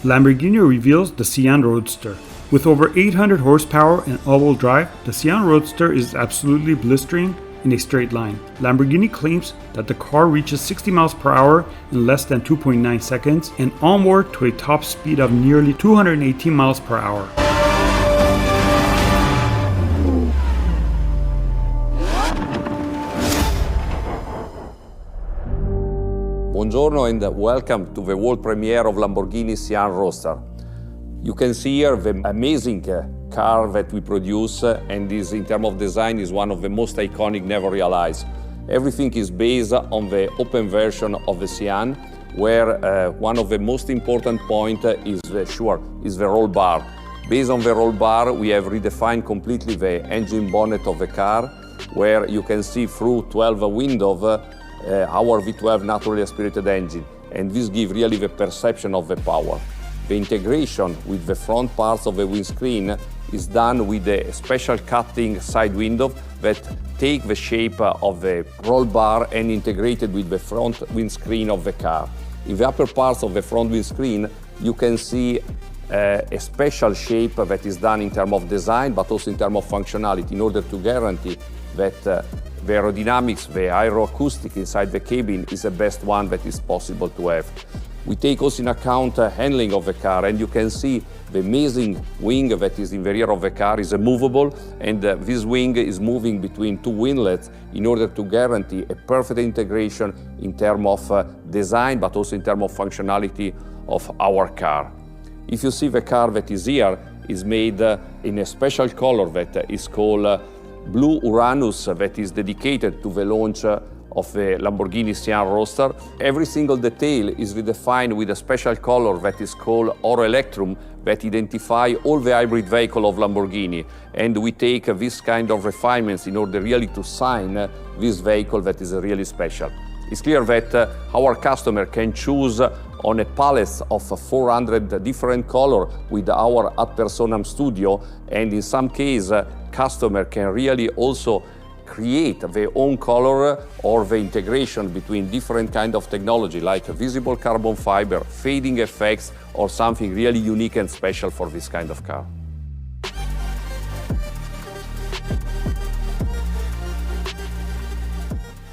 Lamborghini reveals the Sián Roadster. With over 800 horsepower and all-wheel drive, the Sián Roadster is absolutely blistering in a straight line. Lamborghini claims that the car reaches 60 miles per hour in less than 2.9 seconds and onward to a top speed of nearly 218 miles per hour. Buongiorno and welcome to the world premiere of Lamborghini Sián Roadster. You can see here the amazing car that we produce, and this, in terms of design, is one of the most iconic never realized. Everything is based on the open version of the Sián, where one of the most important points is the roll bar. Based on the roll bar, we have redefined completely the engine bonnet of the car, where you can see through 12 windows our V12 naturally aspirated engine, and this gives really the perception of the power. The integration with the front parts of the windscreen is done with a special cutting side window that take the shape of the roll bar and integrated with the front windscreen of the car. In the upper parts of the front windscreen, you can see a special shape that is done in terms of design, but also in terms of functionality, in order to guarantee that the aerodynamics, the aeroacoustic inside the cabin is the best one that is possible to have. We take also in account handling of the car, and you can see the amazing wing that is in the rear of the car is movable, and this wing is moving between two winglets in order to guarantee a perfect integration in terms of design, but also in terms of functionality of our car. If you see the car that is here is made in a special color that is called Blue Uranus, that is dedicated to the launch of the Lamborghini Sián Roadster. Every single detail is redefined with a special color that is called Oro Electrum, that identify all the hybrid vehicle of Lamborghini. And we take this kind of refinements in order really to sign this vehicle that is really special. It's clear that our customer can choose on a palette of 400 different colors with our ad personam studio, and in some cases, customer can really also create their own color or the integration between different kind of technology like visible carbon fiber, fading effects, or something really unique and special for this kind of car.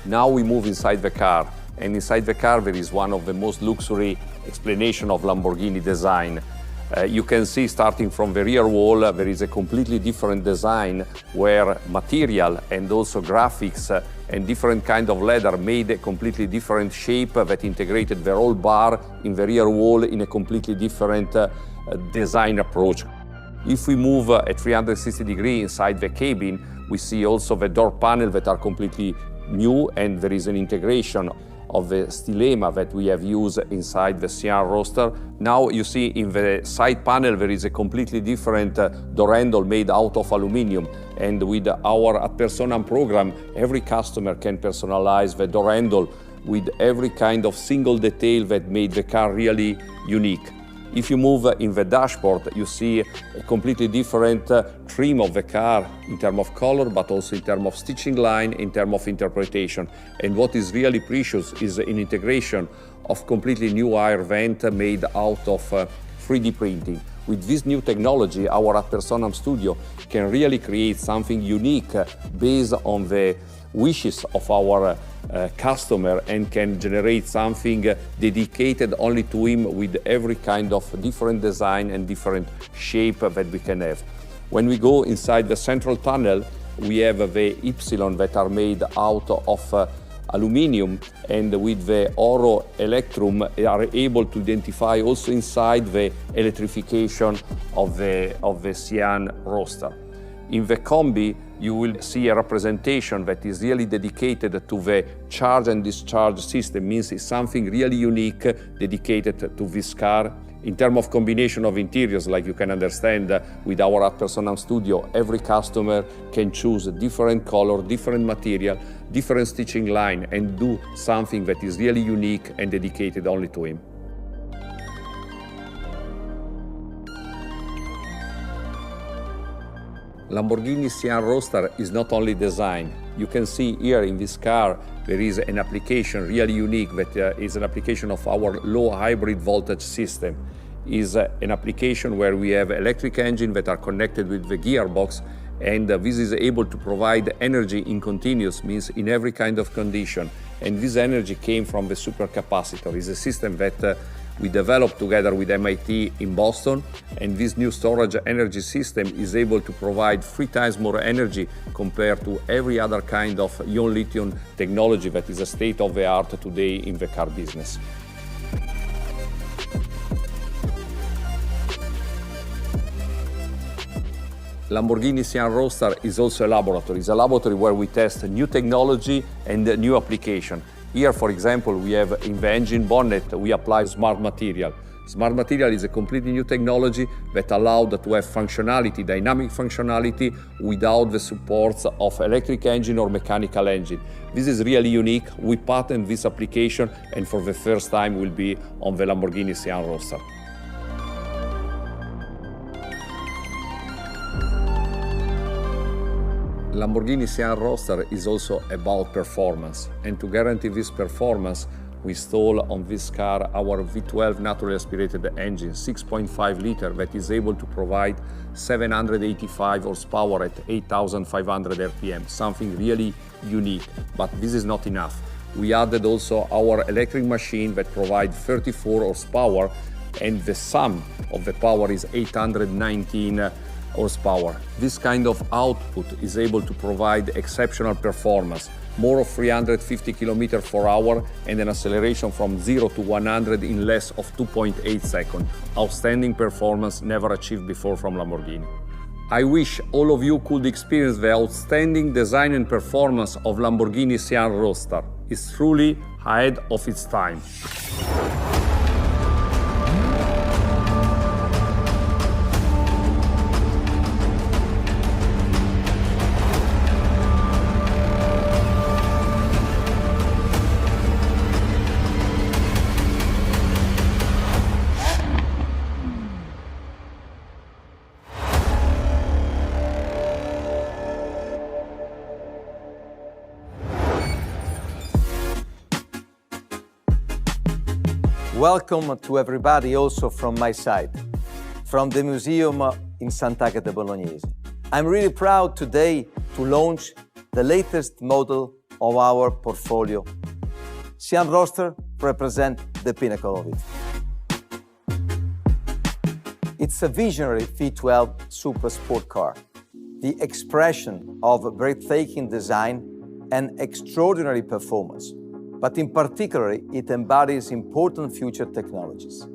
Now we move inside the car, and inside the car there is one of the most luxury explanation of Lamborghini design. You can see, starting from the rear wall, there is a completely different design where material and also graphics and different kind of leather made a completely different shape that integrated the roll bar in the rear wall in a completely different design approach. If we move at 360 degrees inside the cabin, we see also the door panel that are completely new, and there is an integration of the stilema that we have used inside the Sián Roadster. Now you see in the side panel there is a completely different door handle made out of aluminum, and with our ad personam program, every customer can personalize the door handle with every kind of single detail that made the car really unique. If you move in the dashboard, you see a completely different trim of the car in terms of color, but also in terms of stitching line, in terms of interpretation. And what is really precious is an integration of completely new air vent made out of 3D printing. With this new technology, our ad personam studio can really create something unique based on the wishes of our customer, and can generate something dedicated only to him with every kind of different design and different shape that we can have. When we go inside the central tunnel, we have the Y that are made out of aluminum, and with the Oro Electrum are able to identify also inside the electrification of the Sián Roadster. In the Combi, you will see a representation that is really dedicated to the charge and discharge system, means it's something really unique dedicated to this car. In terms of combination of interiors, like you can understand with our ad personam studio, every customer can choose a different color, different material, different stitching line, and do something that is really unique and dedicated only to him. Lamborghini Sián Roadster is not only design. You can see here in this car there is an application really unique that is an application of our low hybrid voltage system. is an application where we have electric engines that are connected with the gearbox, and this is able to provide energy in continuous, means in every kind of condition. And this energy came from the supercapacitor. It's a system that we developed together with MIT in Boston, and this new storage energy system is able to provide 3 times more energy compared to every other kind of ion lithium technology that is a state of the art today in the car business. Lamborghini Sián Roadster is also a laboratory. It's a laboratory where we test new technology and new application. Here, for example, we have in the engine bonnet, we apply smart material. Smart material is a completely new technology that allowed to have functionality, dynamic functionality, without the supports of electric engine or mechanical engine. This is really unique. We patent this application, and for the first time will be on the Lamborghini Sián Roadster. Lamborghini Sián Roadster is also about performance, and to guarantee this performance, we install on this car our V12 naturally aspirated engine, 6.5 liter, that is able to provide 785 horsepower at 8,500 RPM, something really unique. But this is not enough. We added also our electric machine that provides 34 horsepower, and the sum of the power is 819 horsepower. This kind of output is able to provide exceptional performance, more of 350 km per hour, and an acceleration from 0 to 100 in less of 2.8 seconds. Outstanding performance never achieved before from Lamborghini. I wish all of you could experience the outstanding design and performance of Lamborghini Sián Roadster. It's truly ahead of its time. Welcome to everybody also from my side, from the museum in Sant'Agata Bolognese. I'm really proud today to launch the latest model of our portfolio. Sián Roadster represents the pinnacle of it. It's a visionary V12 super sport car, the expression of breathtaking design and extraordinary performance. But in particular, it embodies important future technologies.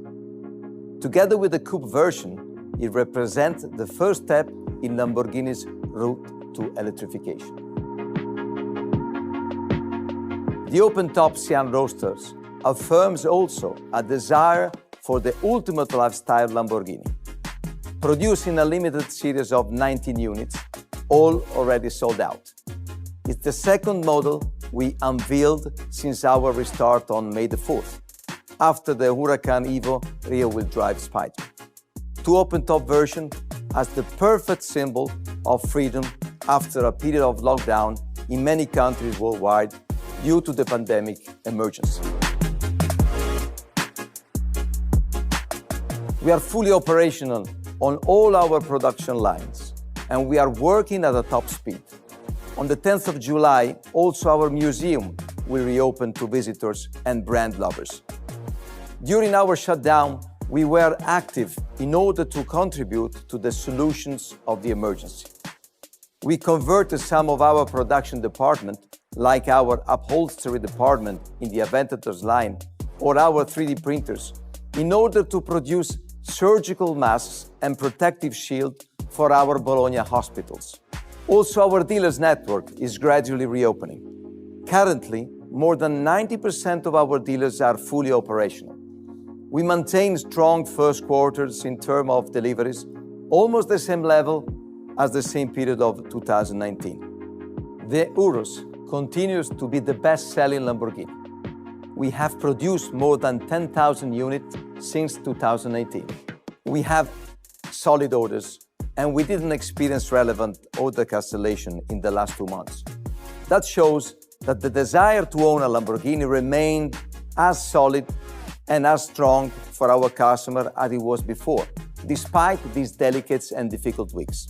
Together with the coupe version, it represents the first step in Lamborghini's route to electrification. The open-top Sián Roadsters affirms also a desire for the ultimate lifestyle Lamborghini, producing a limited series of 19 units, all already sold out. It's the second model we unveiled since our restart on May the 4th, after the Huracan Evo rear-wheel drive Spider. Two open-top version as the perfect symbol of freedom after a period of lockdown in many countries worldwide due to the pandemic emergency. We are fully operational on all our production lines, and we are working at a top speed. On the 10th of July, also our museum will reopen to visitors and brand lovers. During our shutdown, we were active in order to contribute to the solutions of the emergency. We converted some of our production department, like our upholstery department in the Aventadors line, or our 3D printers, in order to produce surgical masks and protective shields for our Bologna hospitals. Also, our dealers network is gradually reopening. Currently, more than 90% of our dealers are fully operational. We maintain strong first quarters in terms of deliveries, almost the same level as the same period of 2019. The Urus continues to be the best-selling Lamborghini. We have produced more than 10,000 units since 2018. We have solid orders, and we didn't experience relevant order cancellation in the last 2 months. That shows that the desire to own a Lamborghini remained as solid and as strong for our customer as it was before, despite these delicate and difficult weeks.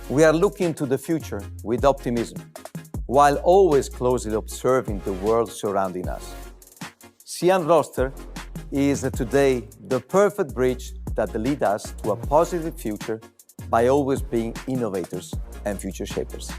We are looking to the future with optimism, while always closely observing the world surrounding us. Sián Roadster is today the perfect bridge that leads us to a positive future by always being innovators and future shapers.